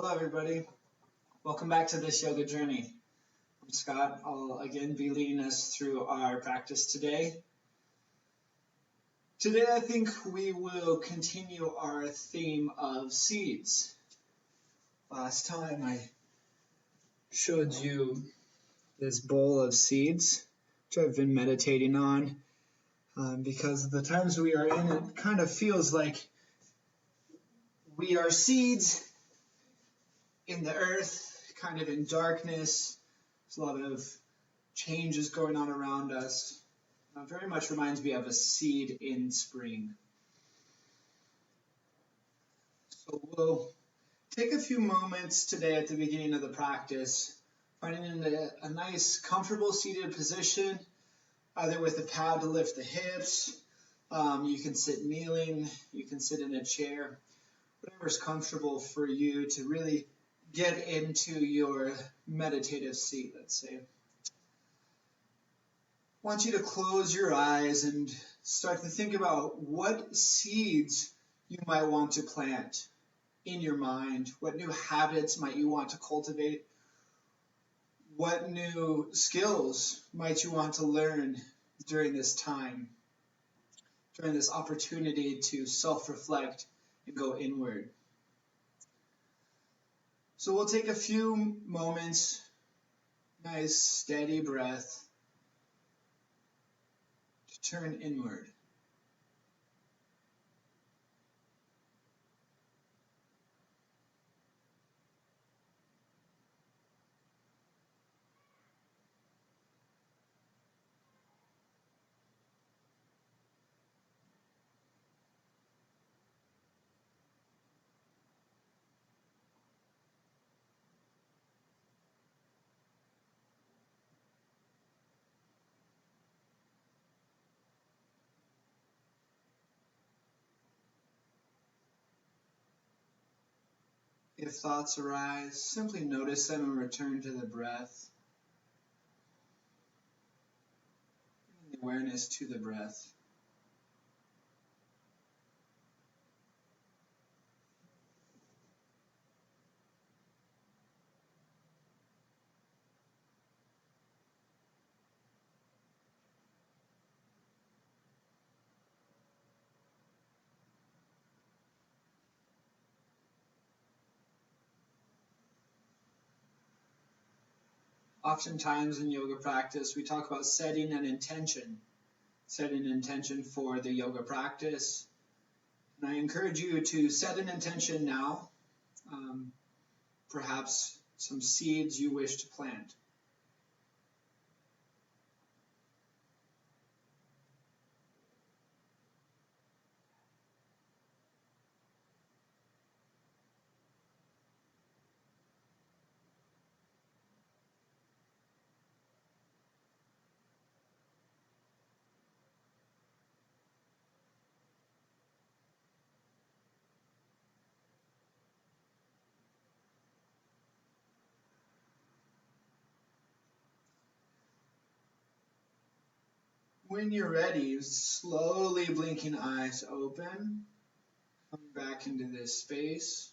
Hello, everybody. Welcome back to this yoga journey. I'm Scott. I'll again be leading us through our practice today. Today, I think we will continue our theme of seeds. Last time, I showed you this bowl of seeds, which I've been meditating on because the times we are in, it kind of feels like we are seeds in the earth, kind of in darkness. There's a lot of changes going on around us. It very much reminds me of a seed in spring. So we'll take a few moments today at the beginning of the practice, finding a nice, comfortable seated position, either with a pad to lift the hips. You can sit kneeling, you can sit in a chair, whatever's comfortable for you to really get into your meditative seat, let's say. I want you to close your eyes and start to think about what seeds you might want to plant in your mind. What new habits might you want to cultivate? What new skills might you want to learn during this time, during this opportunity to self-reflect and go inward? So we'll take a few moments, nice steady breath, to turn inward. If thoughts arise, simply notice them and return to the breath. Bring the awareness to the breath. Oftentimes in yoga practice, we talk about setting an intention for the yoga practice. And I encourage you to set an intention now, perhaps some seeds you wish to plant. When you're ready, slowly blinking eyes open, coming back into this space,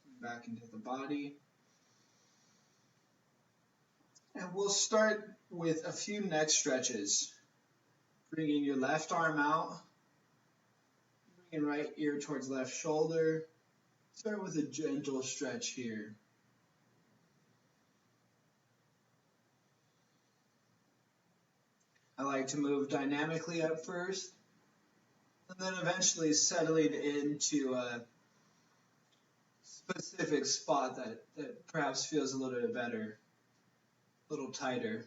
coming back into the body. And we'll start with a few neck stretches. Bringing your left arm out, bringing right ear towards left shoulder. Start with a gentle stretch here. I like to move dynamically at first, and then eventually settling into a specific spot that perhaps feels a little bit better, a little tighter.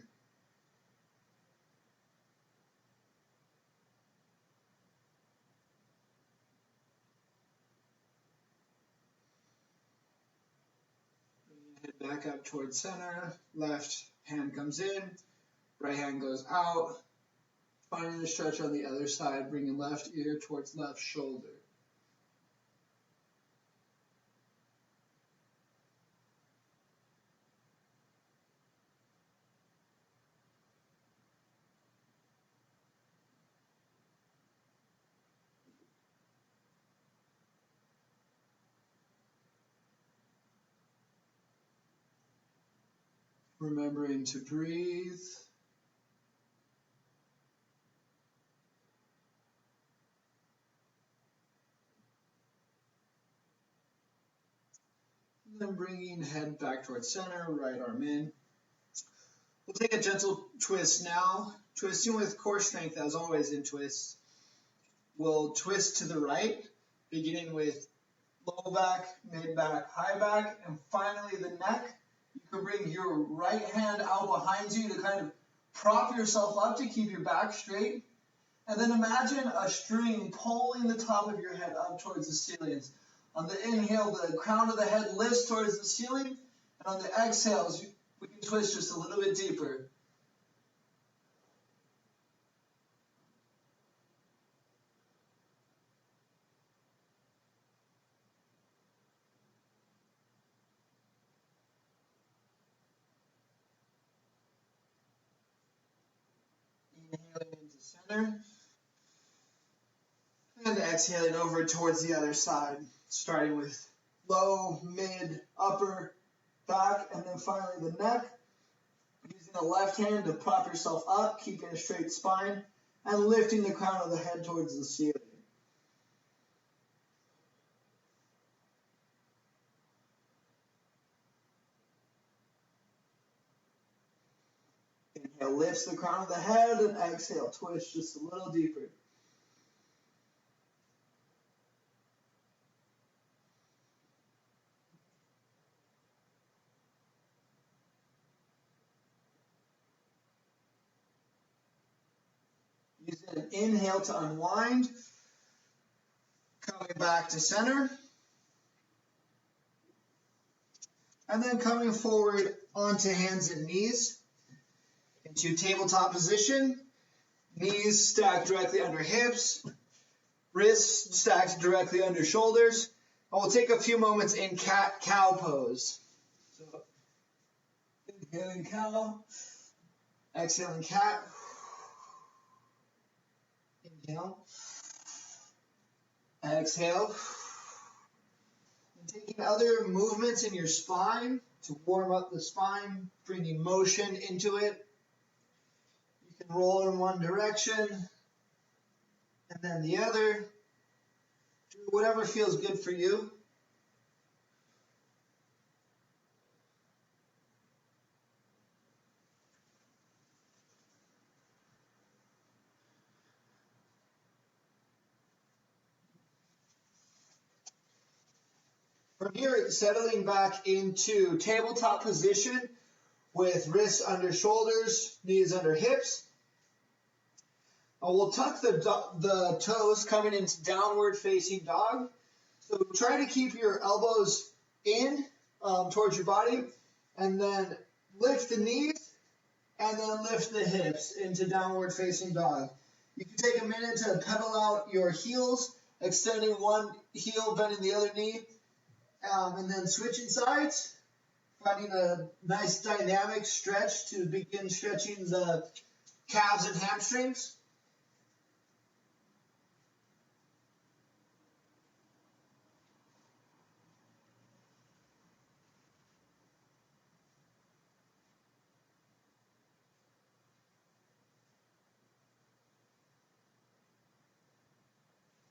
Head back up towards center, left hand comes in, right hand goes out. Finding the stretch on the other side, bringing left ear towards left shoulder. Remembering to breathe. Then bringing head back towards center, right arm in. We'll take a gentle twist now, twisting with core strength as always in twists. We'll twist to the right, beginning with low back, mid back, high back, and finally the neck. You can bring your right hand out behind you to kind of prop yourself up to keep your back straight. And then imagine a string pulling the top of your head up towards the ceiling. On the inhale, the crown of the head lifts towards the ceiling, and on the exhales, we can twist just a little bit deeper. Inhaling into center, and exhaling over towards the other side, starting with low, mid, upper, back, and then finally the neck. Using the left hand to prop yourself up, keeping a straight spine, and lifting the crown of the head towards the ceiling. Inhale, lifts the crown of the head, and exhale, twist just a little deeper. Using an inhale to unwind, coming back to center, and then coming forward onto hands and knees into tabletop position, knees stacked directly under hips, wrists stacked directly under shoulders. And we'll take a few moments in cat-cow pose. So, inhaling cow, exhaling cat. Inhale, exhale. And taking other movements in your spine to warm up the spine, bringing motion into it. You can roll in one direction and then the other. Do whatever feels good for you. From here, settling back into tabletop position with wrists under shoulders, knees under hips. We'll tuck the toes coming into downward facing dog. So try to keep your elbows in towards your body, and then lift the knees, and then lift the hips into downward facing dog. You can take a minute to pedal out your heels, extending one heel, bending the other knee, and then switching sides, finding a nice dynamic stretch to begin stretching the calves and hamstrings.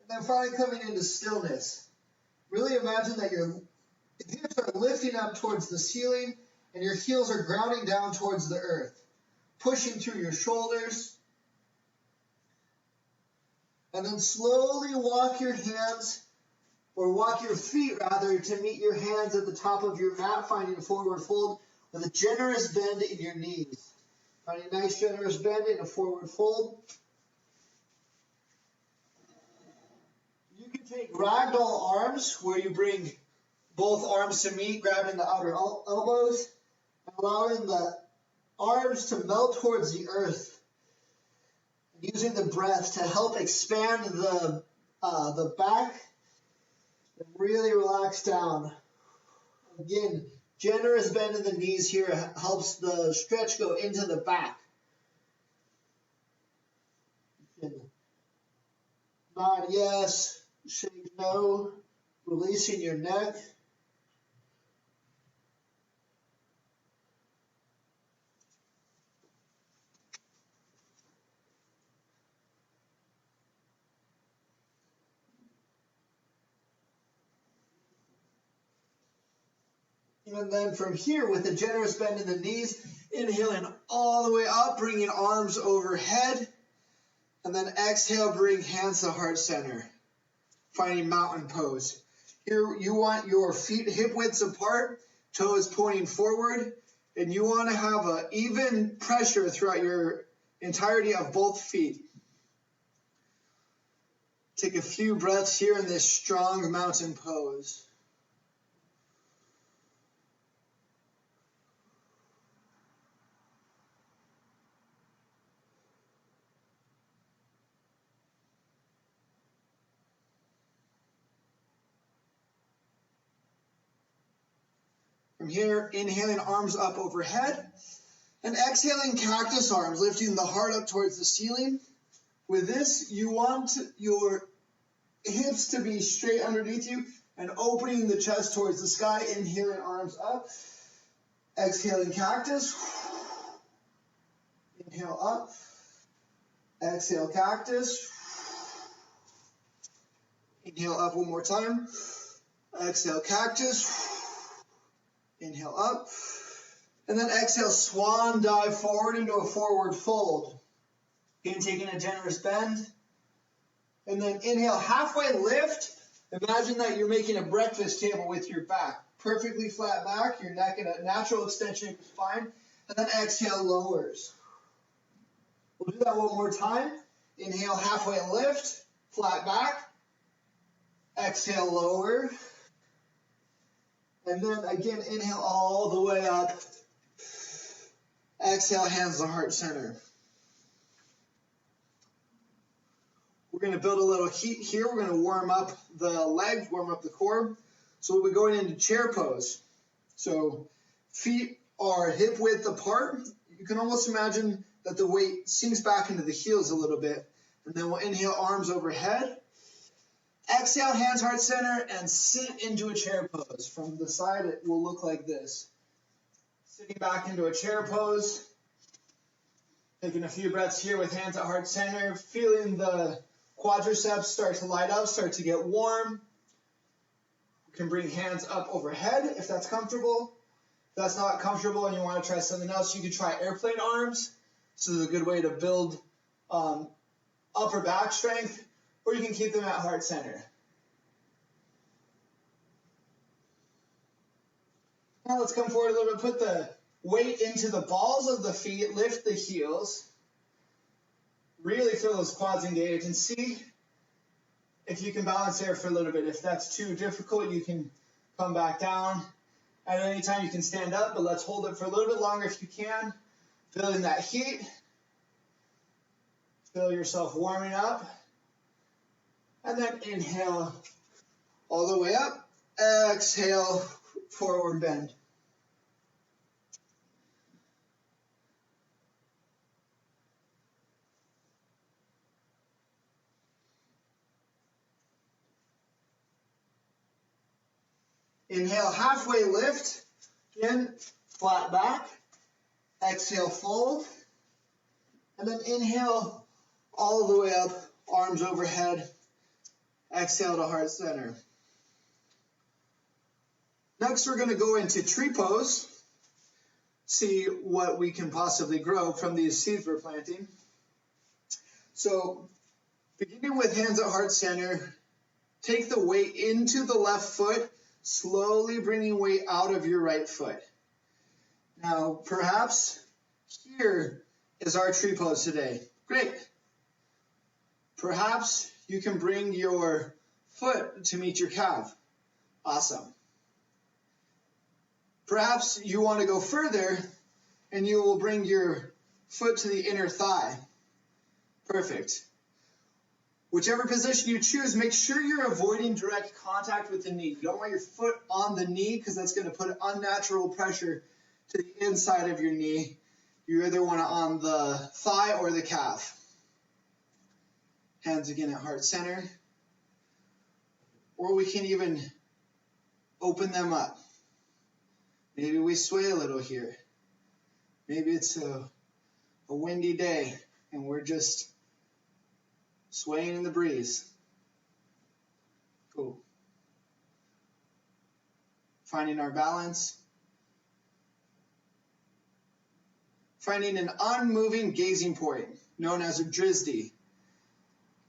And then finally coming into stillness. Really imagine that your hips are lifting up towards the ceiling and your heels are grounding down towards the earth, pushing through your shoulders. And then slowly walk your hands, or walk your feet rather, to meet your hands at the top of your mat, finding a forward fold with a generous bend in your knees. Finding a nice generous bend in a forward fold. You can take ragdoll arms, where you bring both arms to meet, grabbing the outer elbows, and allowing the arms to melt towards the earth. Using the breath to help expand the back and really relax down. Again, generous bend in the knees here helps the stretch go into the back. Nod yes, shake no, releasing your neck. And then from here, with a generous bend in the knees, inhaling all the way up, bringing arms overhead. And then exhale, bring hands to heart center, finding mountain pose. Here you want your feet hip widths apart, toes pointing forward, and you want to have an even pressure throughout your entirety of both feet. Take a few breaths here in this strong mountain pose. From here, inhaling arms up overhead, and exhaling cactus arms, lifting the heart up towards the ceiling. With this, you want your hips to be straight underneath you and opening the chest towards the sky, inhaling arms up, exhaling cactus, inhale up, exhale cactus, inhale up one more time, exhale cactus, inhale up, and then exhale swan dive forward into a forward fold. Again, taking a generous bend. And then inhale, halfway lift. Imagine that you're making a breakfast table with your back. Perfectly flat back, your neck in a natural extension of your spine. And then exhale, lowers. We'll do that one more time. Inhale, halfway lift, flat back. Exhale, lower. And then again, inhale all the way up. Exhale, hands to heart center. We're going to build a little heat here. We're going to warm up the legs, warm up the core. So we'll be going into chair pose. So feet are hip width apart. You can almost imagine that the weight sinks back into the heels a little bit. And then we'll inhale, arms overhead. Exhale, hands heart center, and sit into a chair pose. From the side, it will look like this. Sitting back into a chair pose. Taking a few breaths here with hands at heart center. Feeling the quadriceps start to light up, start to get warm. You can bring hands up overhead if that's comfortable. If that's not comfortable and you want to try something else, you can try airplane arms. This is a good way to build upper back strength, or you can keep them at heart center. Now let's come forward a little bit. Put the weight into the balls of the feet, lift the heels. Really feel those quads engage and see if you can balance there for a little bit. If that's too difficult, you can come back down. At any time you can stand up, but let's hold it for a little bit longer if you can. Feeling that heat. Feel yourself warming up. And then inhale all the way up. Exhale, forward bend. Inhale, halfway lift. Again, flat back. Exhale, fold. And then inhale all the way up, arms overhead. Exhale to heart center. Next, we're going to go into tree pose. See what we can possibly grow from these seeds we're planting. So, beginning with hands at heart center, take the weight into the left foot, slowly bringing weight out of your right foot. Now, perhaps here is our tree pose today. Great. Perhaps you can bring your foot to meet your calf. Awesome. Perhaps you want to go further and you will bring your foot to the inner thigh. Perfect. Whichever position you choose, make sure you're avoiding direct contact with the knee. You don't want your foot on the knee because that's going to put unnatural pressure to the inside of your knee. You either want it on the thigh or the calf. Hands again at heart center. Or we can even open them up. Maybe we sway a little here. Maybe it's a windy day and we're just swaying in the breeze. Cool. Finding our balance, finding an unmoving gazing point, known as a drizdi.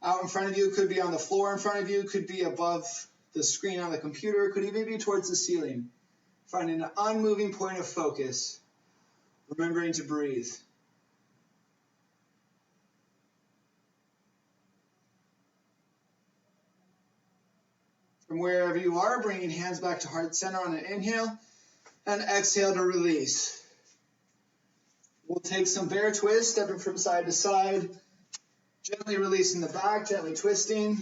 Out in front of you, could be on the floor in front of you, could be above the screen on the computer, could even be towards the ceiling. Finding an unmoving point of focus, remembering to breathe. From wherever you are, bringing hands back to heart center on an inhale, and exhale to release. We'll take some bear twist, stepping from side to side, gently releasing the back, gently twisting.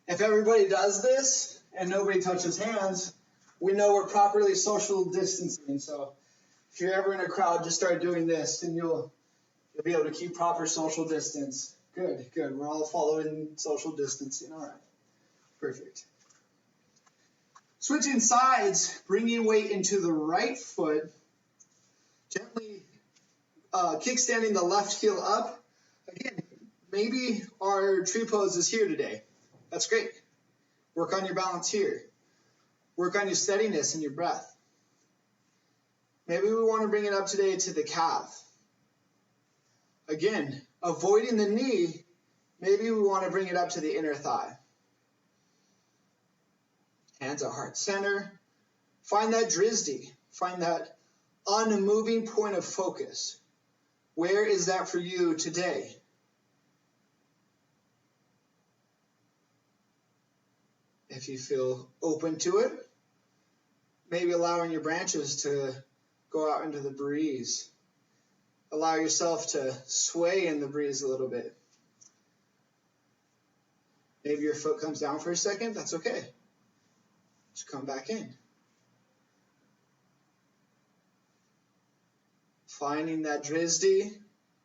If everybody does this and nobody touches hands, we know we're properly social distancing. So if you're ever in a crowd, just start doing this and you'll be able to keep proper social distance. Good. We're all following social distancing. All right. Perfect. Switching sides, bringing weight into the right foot, gently kickstanding the left heel up. Again, maybe our tree pose is here today. That's great. Work on your balance here. Work on your steadiness and your breath. Maybe we want to bring it up today to the calf. Again, avoiding the knee, maybe we want to bring it up to the inner thigh. Hands at heart center. Find that drizdi. Find that unmoving point of focus. Where is that for you today? If you feel open to it, maybe allowing your branches to go out into the breeze. Allow yourself to sway in the breeze a little bit. Maybe your foot comes down for a second. That's okay. Just come back in. Finding that drizdi,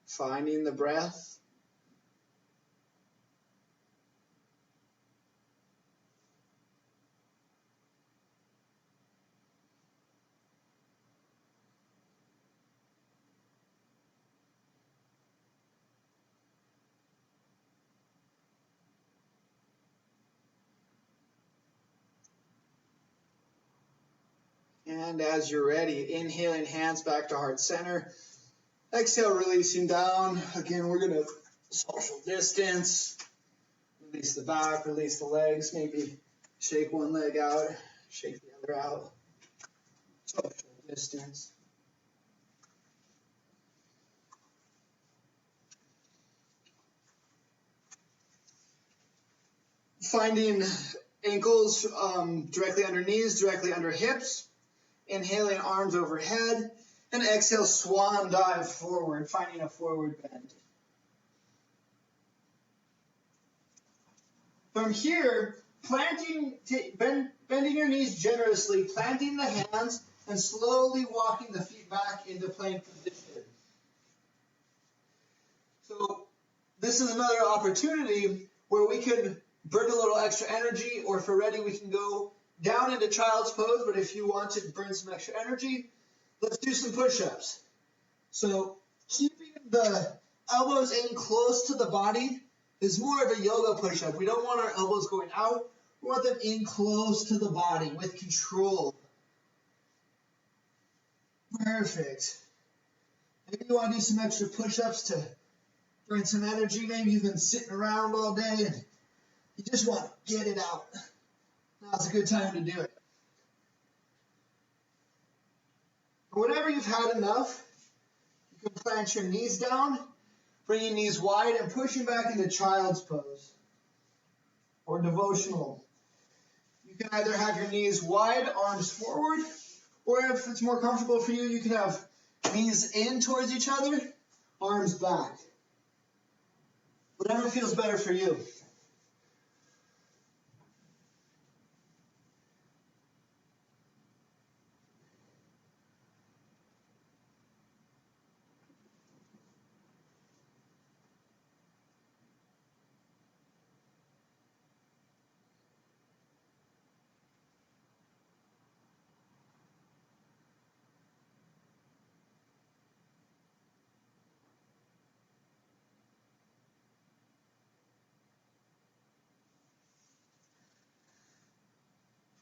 finding the breath. And as you're ready, inhaling hands back to heart center. Exhale, releasing down. Again, we're going to social distance. Release the back, release the legs. Maybe shake one leg out, shake the other out. Social distance. Finding ankles directly under knees, directly under hips. Inhaling arms overhead. And exhale, swan dive forward, finding a forward bend. From here, bending your knees generously, planting the hands, and slowly walking the feet back into plank position. So this is another opportunity where we can burn a little extra energy, or if we're ready, we can go down into child's pose, but if you want to burn some extra energy, let's do some push-ups. So keeping the elbows in close to the body is more of a yoga push-up. We don't want our elbows going out. We want them in close to the body with control. Perfect. Maybe you want to do some extra push-ups to burn some energy. Maybe you've been sitting around all day and you just want to get it out. Now's a good time to do it. Whenever you've had enough, you can plant your knees down, bring your knees wide, and pushing back into child's pose or devotional. You can either have your knees wide, arms forward, or if it's more comfortable for you, you can have knees in towards each other, arms back. Whatever feels better for you.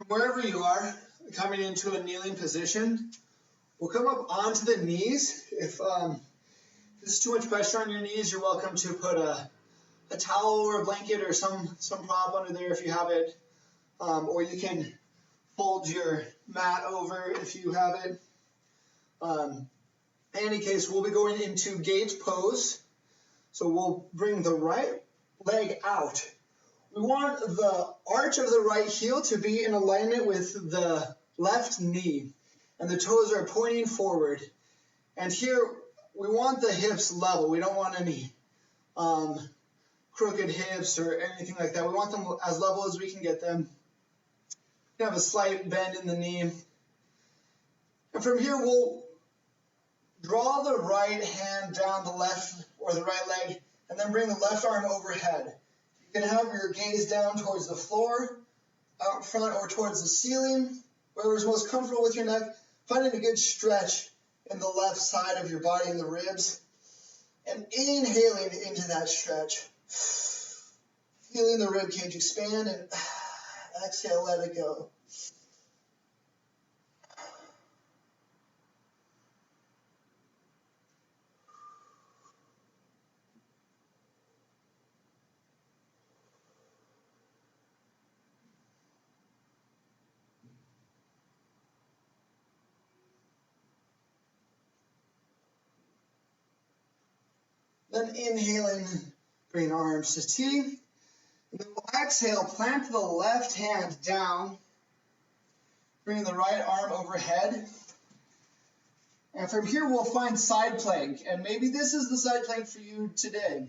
From wherever you are, coming into a kneeling position, We'll come up onto the knees. If this is too much pressure on your knees, you're welcome to put a towel or a blanket or some prop under there if you have it. Or you can fold your mat over if you have it. In any case, we'll be going into gate pose. So we'll bring the right leg out. We want the arch of the right heel to be in alignment with the left knee, and the toes are pointing forward. And here, we want the hips level. We don't want any crooked hips or anything like that. We want them as level as we can get them. We have a slight bend in the knee. And from here, we'll draw the right hand down the left or the right leg, and then bring the left arm overhead. You can have your gaze down towards the floor, out front, or towards the ceiling, wherever's most comfortable with your neck. Finding a good stretch in the left side of your body and the ribs, and inhaling into that stretch. Feeling the rib cage expand, and exhale, let it go. Then inhaling, bring arms to T. And then we'll exhale, plant the left hand down, bring the right arm overhead. And from here, we'll find side plank. And maybe this is the side plank for you today.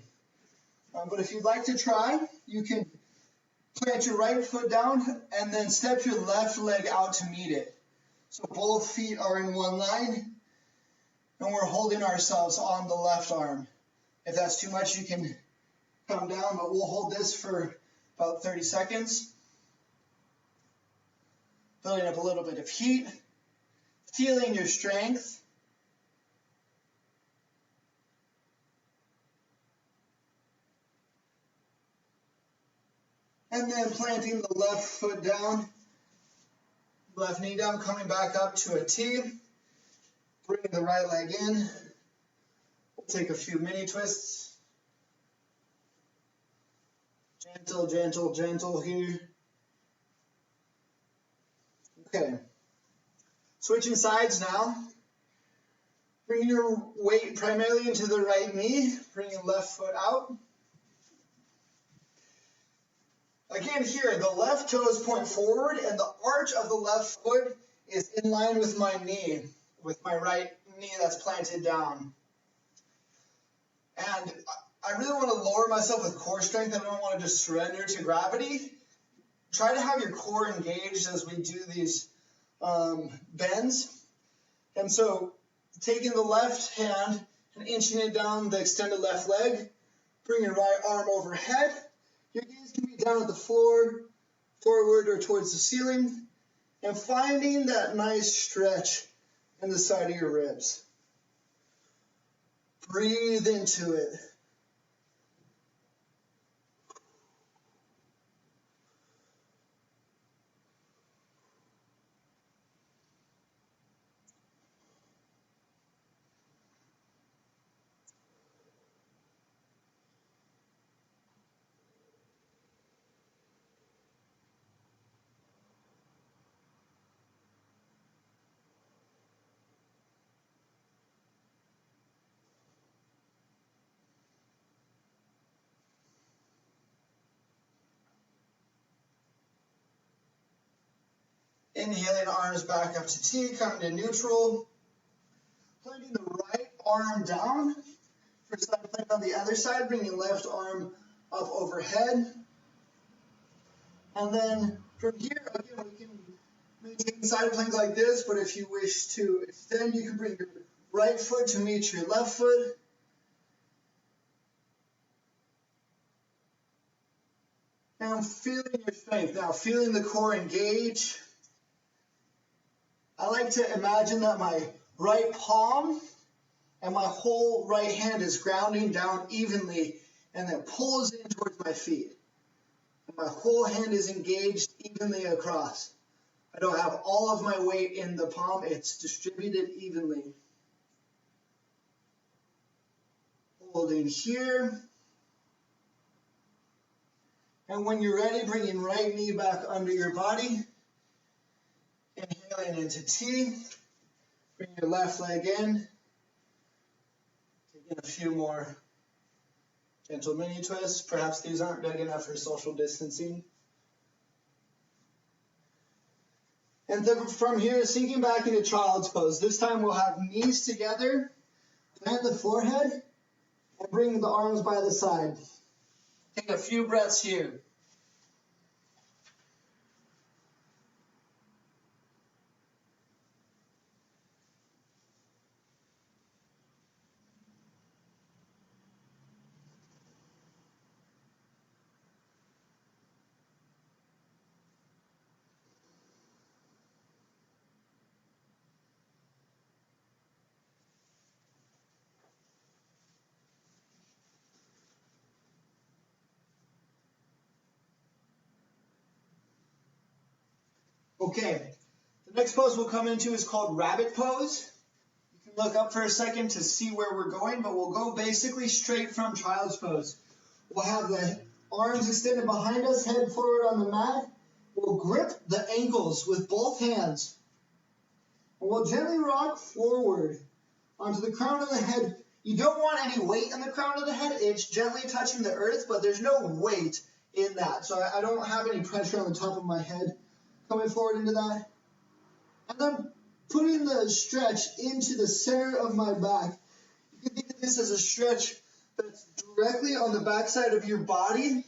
But if you'd like to try, you can plant your right foot down and then step your left leg out to meet it. So both feet are in one line, and we're holding ourselves on the left arm. If that's too much, you can come down, but we'll hold this for about 30 seconds. Building up a little bit of heat, feeling your strength. And then planting the left foot down, left knee down, coming back up to a T. Bring the right leg in. We'll take a few mini twists. Gentle, gentle, gentle here. Okay. Switching sides now. Bring your weight primarily into the right knee. Bring your left foot out. Again here, the left toes point forward and the arch of the left foot is in line with my knee, with my right knee that's planted down. And I really want to lower myself with core strength. I don't want to just surrender to gravity. Try to have your core engaged as we do these bends. And so taking the left hand and inching it down the extended left leg, bring your right arm overhead. Your gaze can be down at the floor, forward, or towards the ceiling, and finding that nice stretch in the side of your ribs. Breathe into it. Inhaling, arms back up to T, coming to neutral. Planting the right arm down for side plank on the other side, bringing left arm up overhead. And then from here, again, we can maintain side plank like this, but if you wish to extend, you can bring your right foot to meet your left foot. Now feeling your strength, now feeling the core engage. I like to imagine that my right palm and my whole right hand is grounding down evenly and then pulls in towards my feet. And my whole hand is engaged evenly across. I don't have all of my weight in the palm, it's distributed evenly. Holding here. And when you're ready, bringing right knee back under your body. Inhaling into T. Bring your left leg in. Taking a few more gentle mini twists. Perhaps these aren't big enough for social distancing. And then from here, sinking back into child's pose. This time we'll have knees together, plant the forehead, and bring the arms by the side. Take a few breaths here. Okay, the next pose we'll come into is called rabbit pose. You can look up for a second to see where we're going, but we'll go basically straight from child's pose. We'll have the arms extended behind us, head forward on the mat. We'll grip the ankles with both hands. And we'll gently rock forward onto the crown of the head. You don't want any weight in the crown of the head. It's gently touching the earth, but there's no weight in that. So I don't have any pressure on the top of my head coming forward into that. And then putting the stretch into the center of my back. You can think of this as a stretch that's directly on the backside of your body.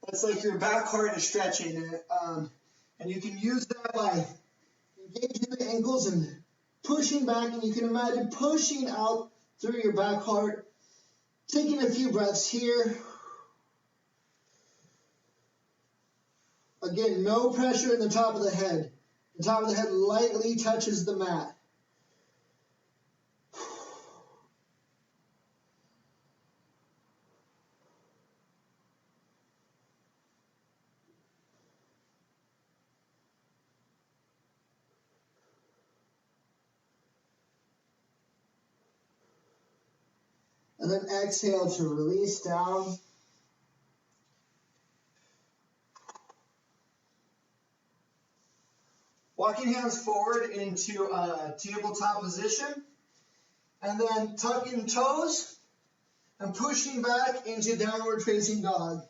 That's like your back heart is stretching. And you can use that by engaging the ankles and pushing back. And you can imagine pushing out through your back heart. Taking a few breaths here. Again, no pressure in the top of the head. The top of the head lightly touches the mat. And then exhale to release down. Walking hands forward into a tabletop position, and then tucking toes and pushing back into downward facing dog.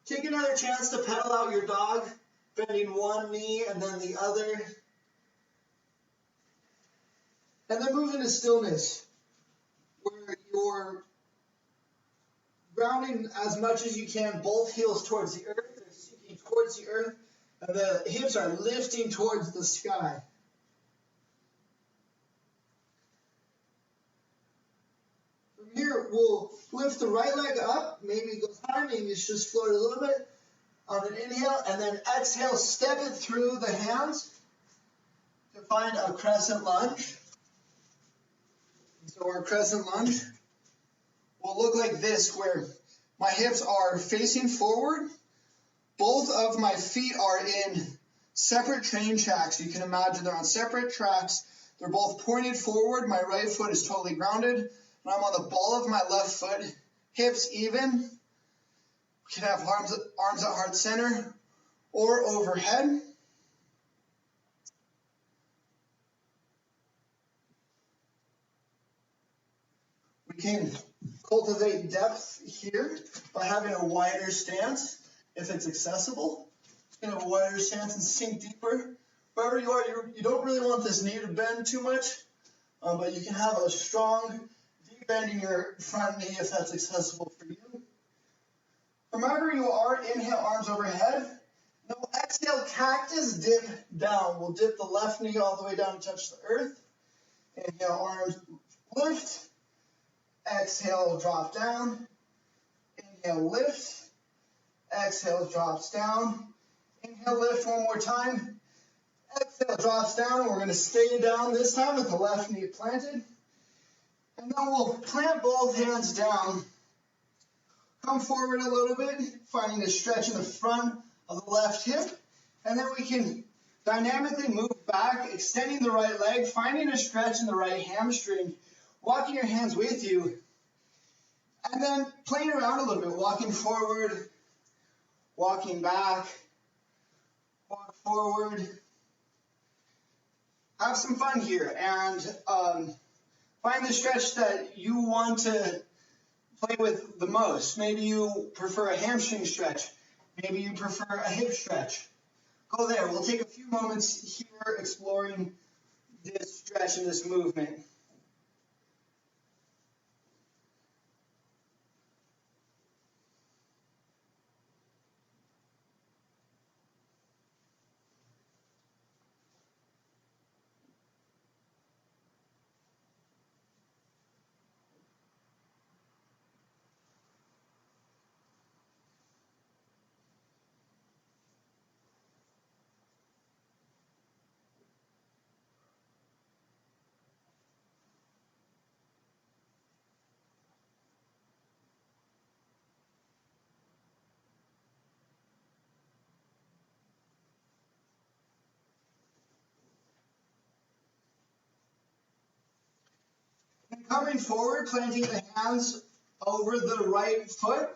Take another chance to pedal out your dog, bending one knee and then the other. And then move into stillness, where you're grounding as much as you can, both heels towards the earth, they're sinking towards the earth. The hips are lifting towards the sky. From here, we'll lift the right leg up. Maybe it goes high, maybe it's just floated a little bit. On an inhale, and then exhale, step it through the hands to find a crescent lunge. So our crescent lunge will look like this, where my hips are facing forward. Both of my feet are in separate train tracks. You can imagine they're on separate tracks. They're both pointed forward. My right foot is totally grounded. And I'm on the ball of my left foot. Hips even. We can have arms at heart center or overhead. We can cultivate depth here by having a wider stance. If it's accessible, you can have a wider stance and sink deeper. Wherever you are, you don't really want this knee to bend too much, but you can have a strong, deep bend in your front knee if that's accessible for you. Wherever you are, inhale, arms overhead. Now exhale, cactus, dip down. We'll dip the left knee all the way down to touch the earth. Inhale, arms lift. Exhale, drop down. Inhale, lift. Exhale, drops down. Inhale, lift one more time. Exhale, drops down. We're going to stay down this time with the left knee planted. And then we'll plant both hands down. Come forward a little bit, finding a stretch in the front of the left hip. And then we can dynamically move back, extending the right leg, finding a stretch in the right hamstring, walking your hands with you, and then playing around a little bit, walking forward, walking back, walk forward. Have some fun here and find the stretch that you want to play with the most. Maybe you prefer a hamstring stretch. Maybe you prefer a hip stretch. Go there. We'll take a few moments here exploring this stretch and this movement. Coming forward, planting the hands over the right foot,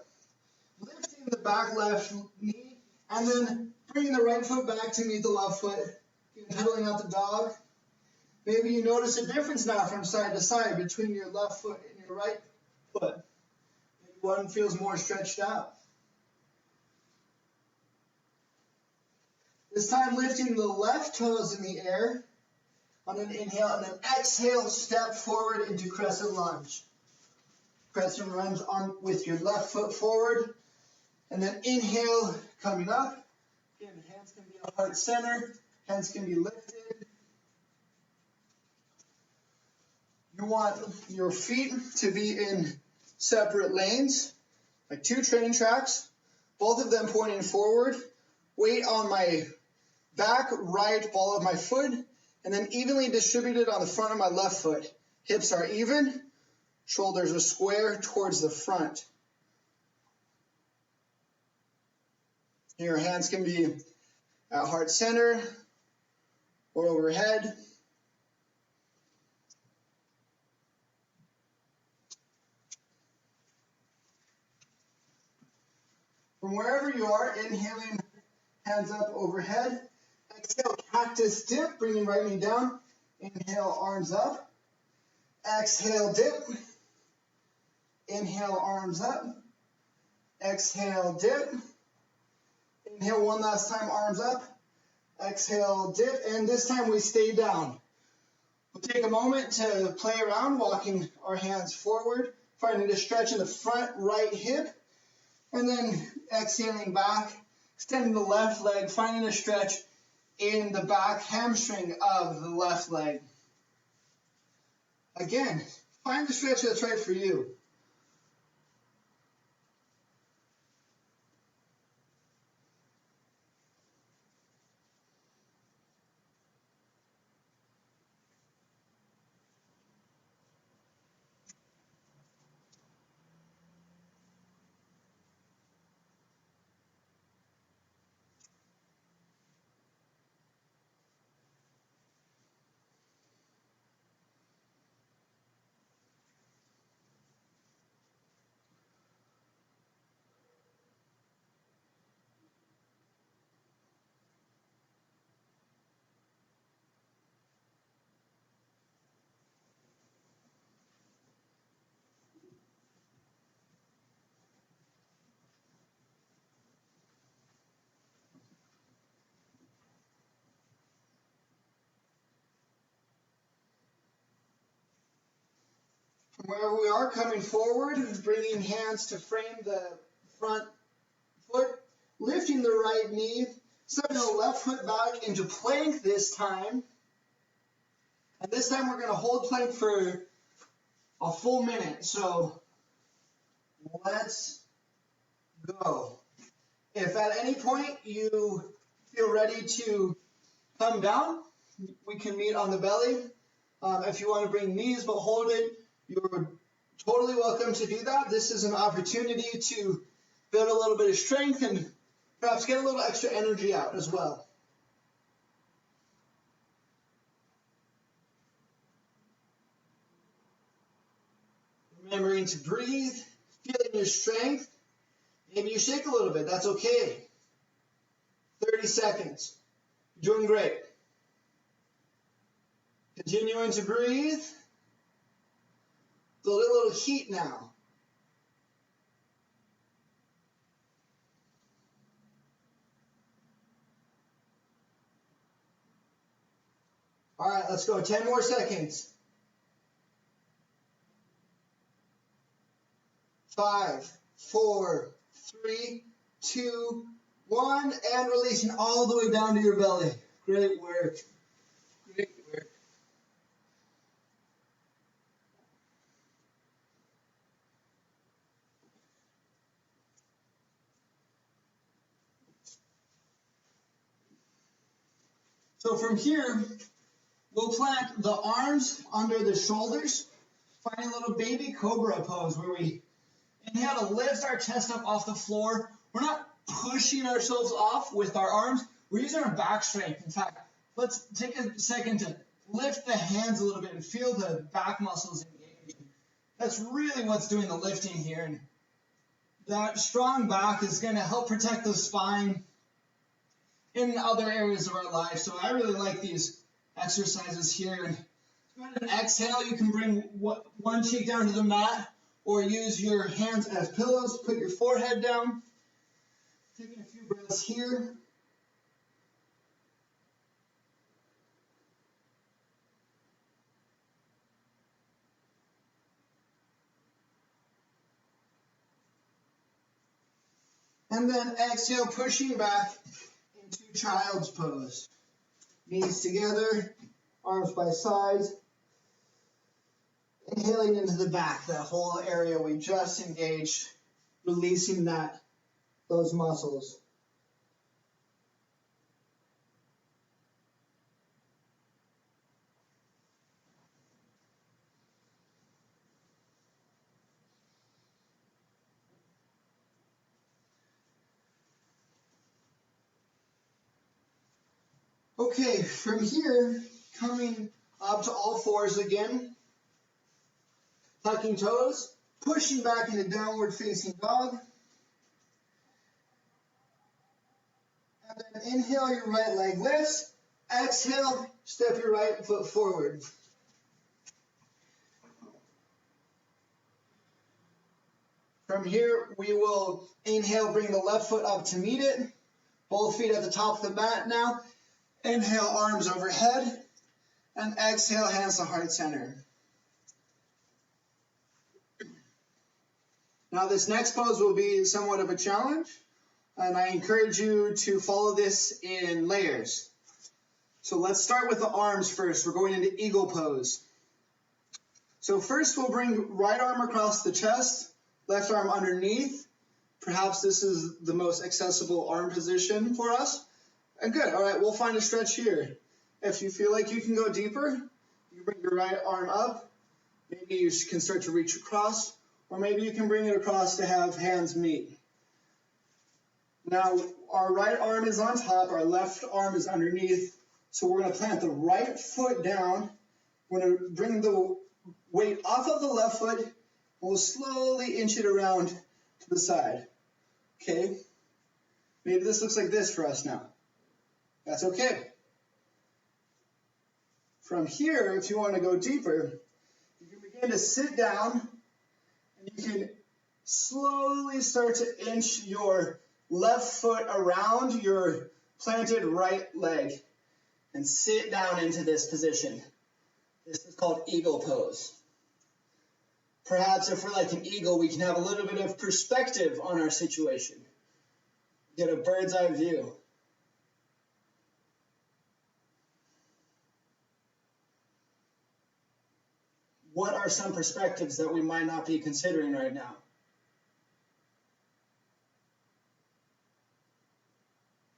lifting the back left knee, and then bringing the right foot back to meet the left foot, pedaling out the dog. Maybe you notice a difference now from side to side between your left foot and your right foot. Maybe one feels more stretched out. This time lifting the left toes in the air on an inhale, and then exhale, step forward into crescent lunge. Crescent lunge on with your left foot forward, and then inhale, coming up. Again, hands can be at heart center, hands can be lifted. You want your feet to be in separate lanes, like two train tracks, both of them pointing forward. Weight on my back right ball of my foot, and then evenly distributed on the front of my left foot. Hips are even, shoulders are square towards the front. Your hands can be at heart center or overhead. From wherever you are, inhaling, hands up overhead. Exhale, cactus dip, bringing right knee down. Inhale, arms up. Exhale, dip. Inhale, arms up. Exhale, dip. Inhale one last time, arms up. Exhale, dip. And this time we stay down. We'll take a moment to play around, walking our hands forward, finding a stretch in the front right hip. And then exhaling back, extending the left leg, finding a stretch in the back hamstring of the left leg. Again, find the stretch that's right for you. From wherever we are, coming forward, bringing hands to frame the front foot, lifting the right knee, stepping the left foot back into plank this time. And this time we're going to hold plank for a full minute. So let's go. If at any point you feel ready to come down, we can meet on the belly. If you want to bring knees but hold it, you're totally welcome to do that. This is an opportunity to build a little bit of strength and perhaps get a little extra energy out as well. Remembering to breathe, feeling your strength. Maybe you shake a little bit, that's okay. 30 seconds. You're doing great. Continuing to breathe. Build a little heat now. All right, let's go. 10 more seconds. 5, 4, 3, 2, 1, and releasing all the way down to your belly. Great work. Great work. So from here, we'll plant the arms under the shoulders, find a little baby cobra pose where we inhale to lift our chest up off the floor. We're not pushing ourselves off with our arms. We're using our back strength. In fact, let's take a second to lift the hands a little bit and feel the back muscles engaging. That's really what's doing the lifting here. And that strong back is going to help protect the spine in other areas of our life. So I really like these exercises here. And go ahead and exhale. You can bring one cheek down to the mat or use your hands as pillows. Put your forehead down. Taking a few breaths here. And then exhale, pushing back into child's pose. Knees together, arms by sides. Inhaling into the back, that whole area we just engaged, releasing those muscles. Okay, from here, coming up to all fours again, tucking toes, pushing back into downward facing dog. And then inhale, your right leg lifts. Exhale, step your right foot forward. From here, we will inhale, bring the left foot up to meet it. Both feet at the top of the mat now. Inhale, arms overhead. And exhale, hands to heart center. Now this next pose will be somewhat of a challenge, and I encourage you to follow this in layers. So let's start with the arms first. We're going into eagle pose. So first we'll bring right arm across the chest, left arm underneath. Perhaps this is the most accessible arm position for us. And good, all right, we'll find a stretch here. If you feel like you can go deeper, you bring your right arm up. Maybe you can start to reach across, or maybe you can bring it across to have hands meet. Now, our right arm is on top, our left arm is underneath, so we're going to plant the right foot down. We're going to bring the weight off of the left foot, and we'll slowly inch it around to the side. Okay? Maybe this looks like this for us now. That's okay. From here, if you want to go deeper, you can begin to sit down, and you can slowly start to inch your left foot around your planted right leg and sit down into this position. This is called eagle pose. Perhaps if we're like an eagle, we can have a little bit of perspective on our situation. Get a bird's eye view. What are some perspectives that we might not be considering right now?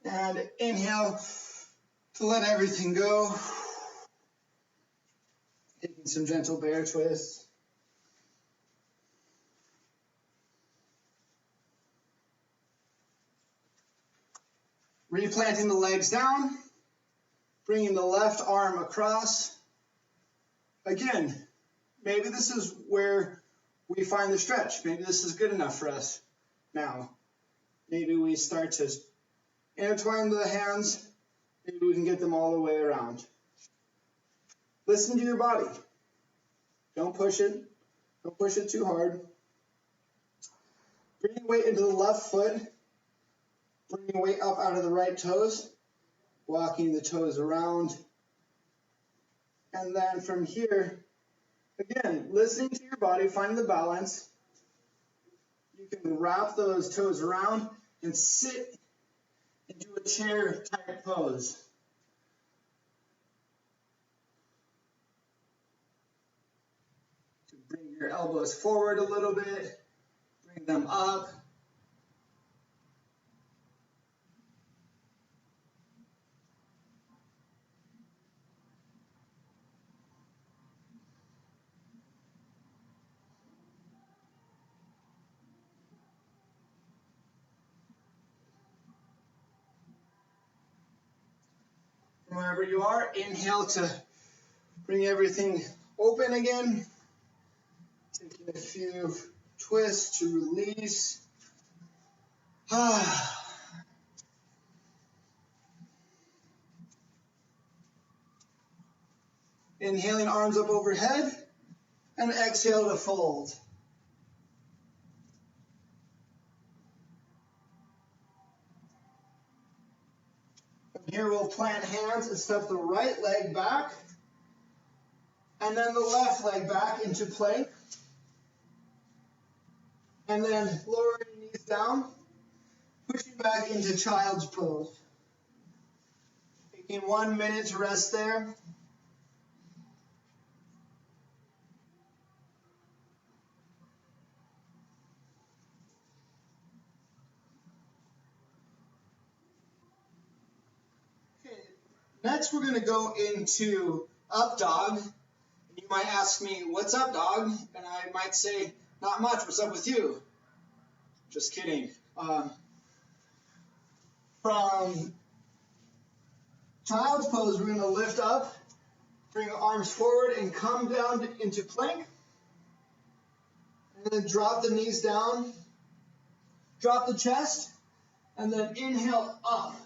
And inhale to let everything go. Taking some gentle bear twists. Replanting the legs down. Bringing the left arm across. Again, maybe this is where we find the stretch. Maybe this is good enough for us now. Maybe we start to intertwine the hands. Maybe we can get them all the way around. Listen to your body. Don't push it. Don't push it too hard. Bring your weight into the left foot. Bring your weight up out of the right toes. Walking the toes around. And then from here, again, listening to your body, find the balance. You can wrap those toes around and sit into a chair type pose. Bring your elbows forward a little bit, bring them up. From wherever you are, inhale to bring everything open again. Taking a few twists to release. Inhaling, arms up overhead, and exhale to fold. From here, we'll plant hands and step the right leg back, and then the left leg back into plank. And then lower your knees down, pushing back into child's pose. Taking 1 minute to rest there. Okay, next we're going to go into up dog. You might ask me, what's up, dog? And I might say, not much, what's up with you? Just kidding. From child's pose, we're going to lift up, bring arms forward, and come down into plank. And then drop the knees down, drop the chest, and then inhale up,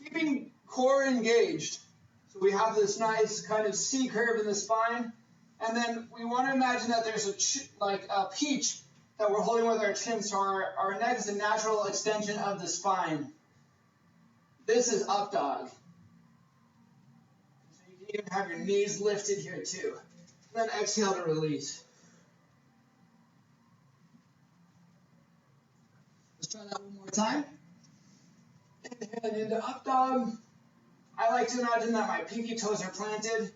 keeping core engaged. So we have this nice kind of C curve in the spine. And then we want to imagine that there's a peach that we're holding with our chin, so our neck is a natural extension of the spine. This is up dog. So you can even have your knees lifted here too. And then exhale to release. Let's try that one more time. Inhale into up dog. I like to imagine that my pinky toes are planted,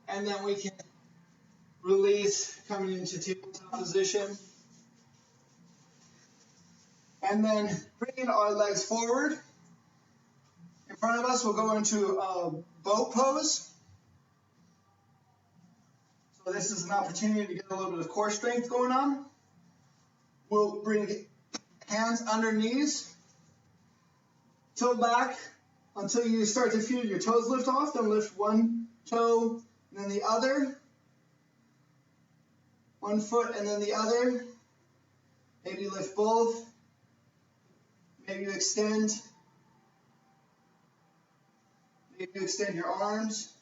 and then we can release coming into tabletop position. And then bringing our legs forward. In front of us, we'll go into a boat pose. So this is an opportunity to get a little bit of core strength going on. We'll bring hands under knees. Tilt back until you start to feel your toes lift off. Then lift one toe and then the other. One foot and then the other. Maybe lift both. Maybe you extend. Maybe you extend your arms.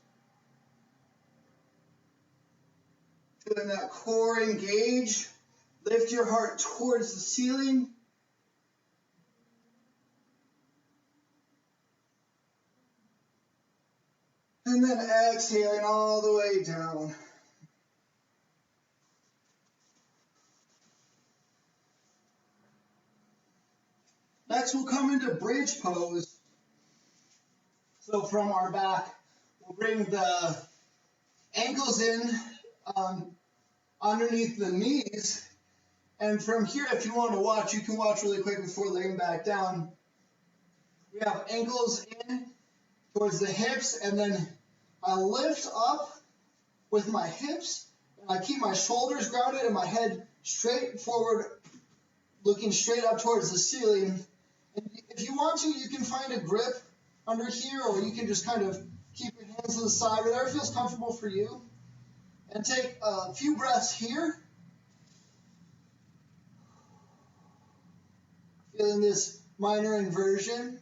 Feeling that core engage. Lift your heart towards the ceiling. And then exhaling all the way down. Next, we'll come into bridge pose. So from our back, we'll bring the ankles in underneath the knees. And from here, if you want to watch, you can watch really quick before laying back down. We have ankles in towards the hips, and then I lift up with my hips, and I keep my shoulders grounded and my head straight forward, looking straight up towards the ceiling. And if you want to, you can find a grip under here, or you can just kind of keep your hands to the side, whatever feels comfortable for you. And take a few breaths here. feeling this minor inversion.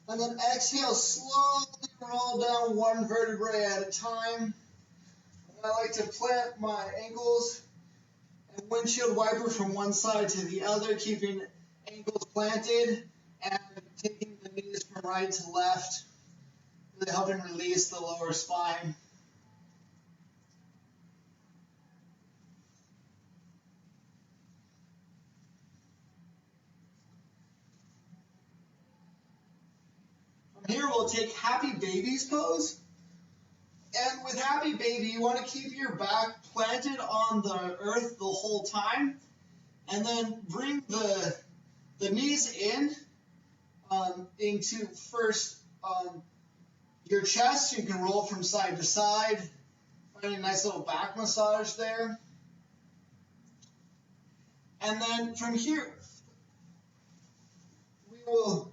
And then exhale, slowly roll down one vertebrae at a time. I like to plant my ankles and windshield wiper from one side to the other, keeping ankles planted and taking the knees from right to left, really helping release the lower spine. From here, we'll take Happy Baby's pose. And with Happy Baby, you want to keep your back planted on the earth the whole time. And then bring the knees in into first your chest. You can roll from side to side. Find a nice little back massage there. And then from here, we will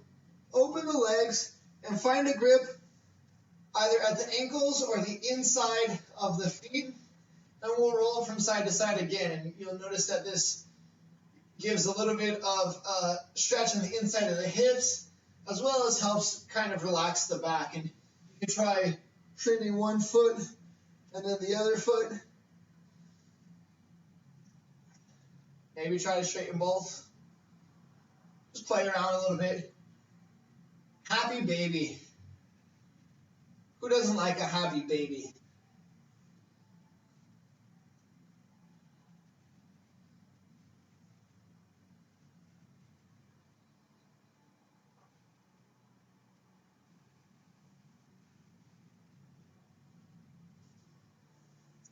open the legs and find a grip either at the ankles or the inside of the feet. And we'll roll from side to side again. And you'll notice that this gives a little bit of stretch on the inside of the hips, as well as helps kind of relax the back. And you can try straightening one foot and then the other foot. Maybe try to straighten both. Just play around a little bit. Happy baby. Who doesn't like a happy baby?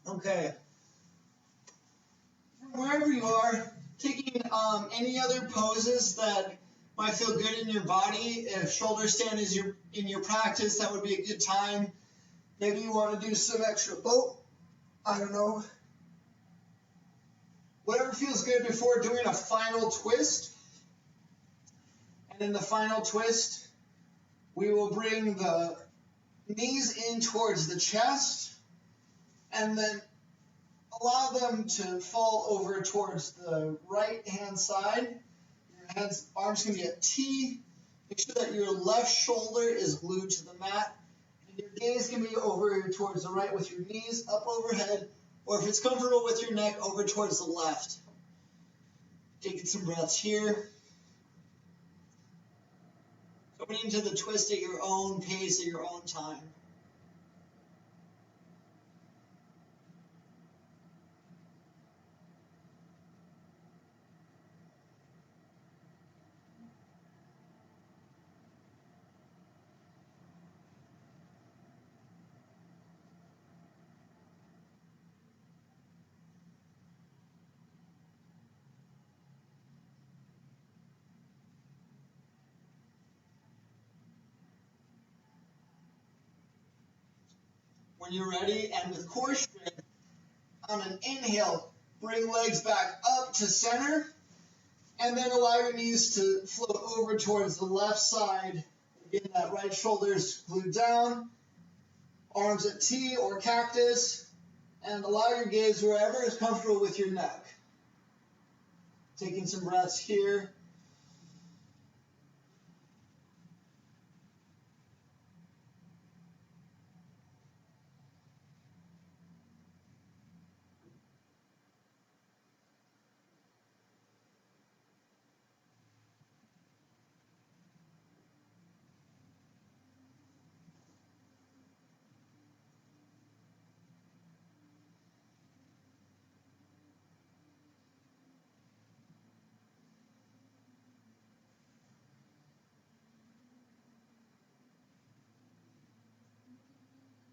Okay. From wherever you are, taking any other poses that might feel good in your body. If shoulder stand is in your practice, that would be a good time. Maybe you want to do some extra boat. I don't know. Whatever feels good before doing a final twist. And in the final twist, we will bring the knees in towards the chest and then allow them to fall over towards the right hand side. Your arms can be at T. Make sure that your left shoulder is glued to the mat. And your gaze can be over towards the right with your knees up overhead, or if it's comfortable with your neck, over towards the left. Taking some breaths here. Going into the twist at your own pace, at your own time. When you're ready, and with core strength, on an inhale, bring legs back up to center, and then allow your knees to float over towards the left side. Again, that right shoulder is glued down, arms at T or cactus, and allow your gaze wherever is comfortable with your neck. Taking some breaths here.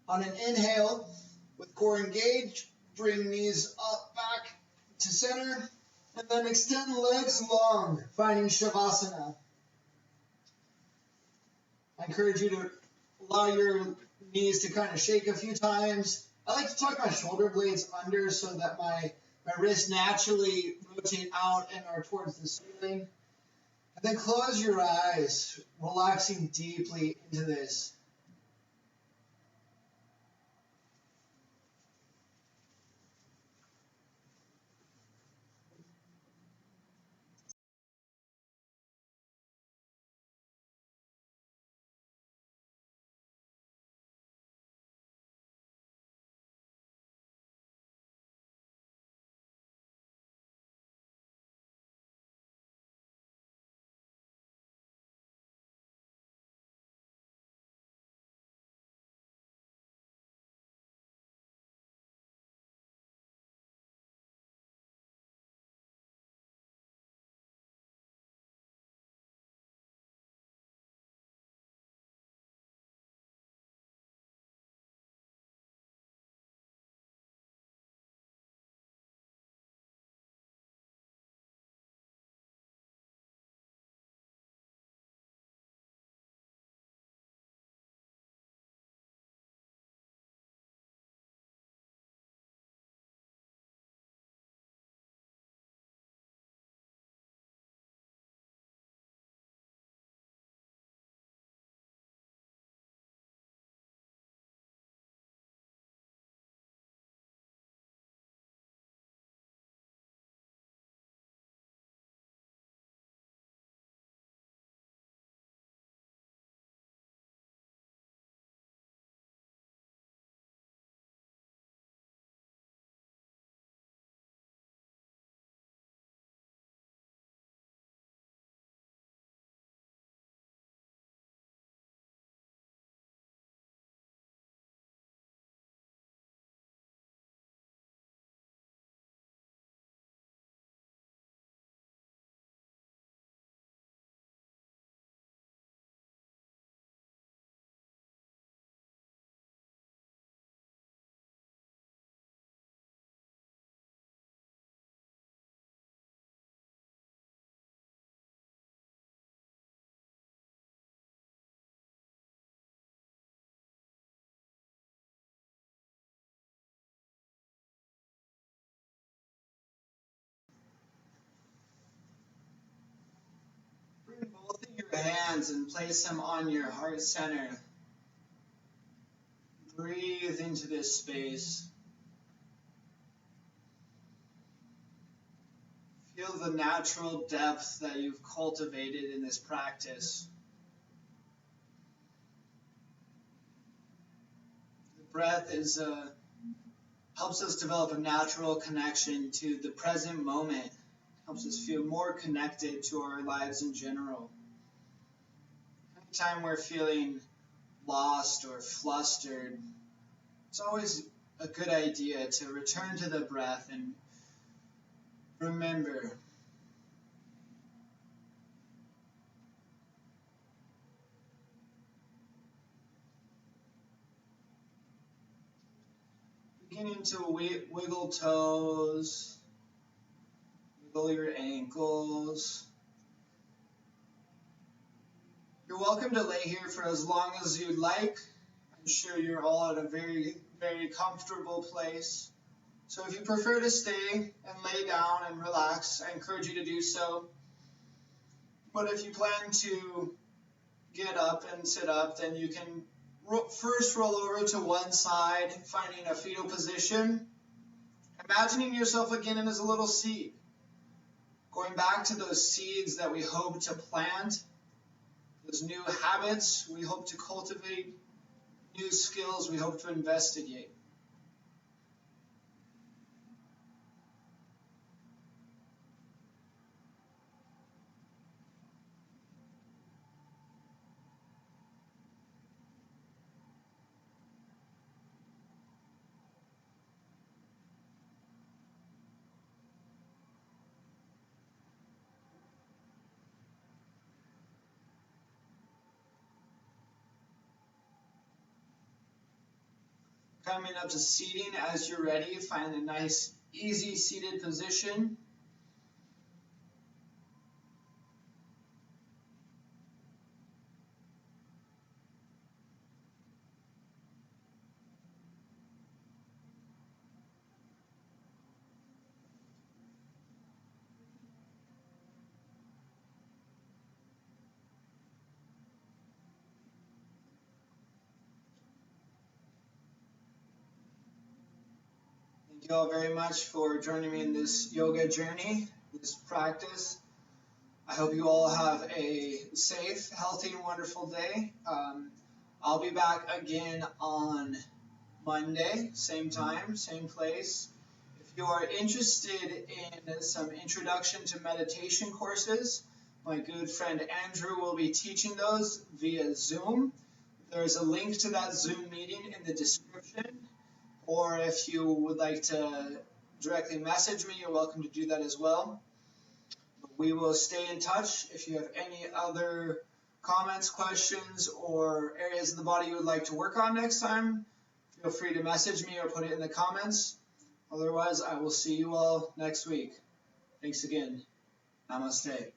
On an inhale, with core engaged, bring knees up, back to center, and then extend legs long, finding Shavasana. I encourage you to allow your knees to kind of shake a few times. I like to tuck my shoulder blades under so that my wrists naturally rotate out and are towards the ceiling. Then close your eyes, relaxing deeply into this. Bring both of your hands and place them on your heart center. Breathe into this space. Feel the natural depth that you've cultivated in this practice. The breath helps us develop a natural connection to the present moment. Helps us feel more connected to our lives in general. Anytime we're feeling lost or flustered, it's always a good idea to return to the breath and remember. Beginning to wiggle toes, wiggle your ankles. You're welcome to lay here for as long as you'd like. I'm sure you're all at a very, very comfortable place. So if you prefer to stay and lay down and relax, I encourage you to do so. But if you plan to get up and sit up, then you can first roll over to one side, finding a fetal position, imagining yourself again as a little seed, going back to those seeds that we hope to plant, those new habits we hope to cultivate, new skills we hope to investigate. Coming up to seating as you're ready, find a nice, easy seated position. Thank you all very much for joining me in this yoga journey, this practice. I hope you all have a safe, healthy, and wonderful day. I'll be back again on Monday, same time, same place. If you are interested in some introduction to meditation courses, my good friend Andrew will be teaching those via Zoom. There's a link to that Zoom meeting in the description, or if you would like to directly message me, you're welcome to do that as well. We will stay in touch. If you have any other comments, questions, or areas of the body you would like to work on next time, feel free to message me or put it in the comments. Otherwise, I will see you all next week. Thanks again. Namaste.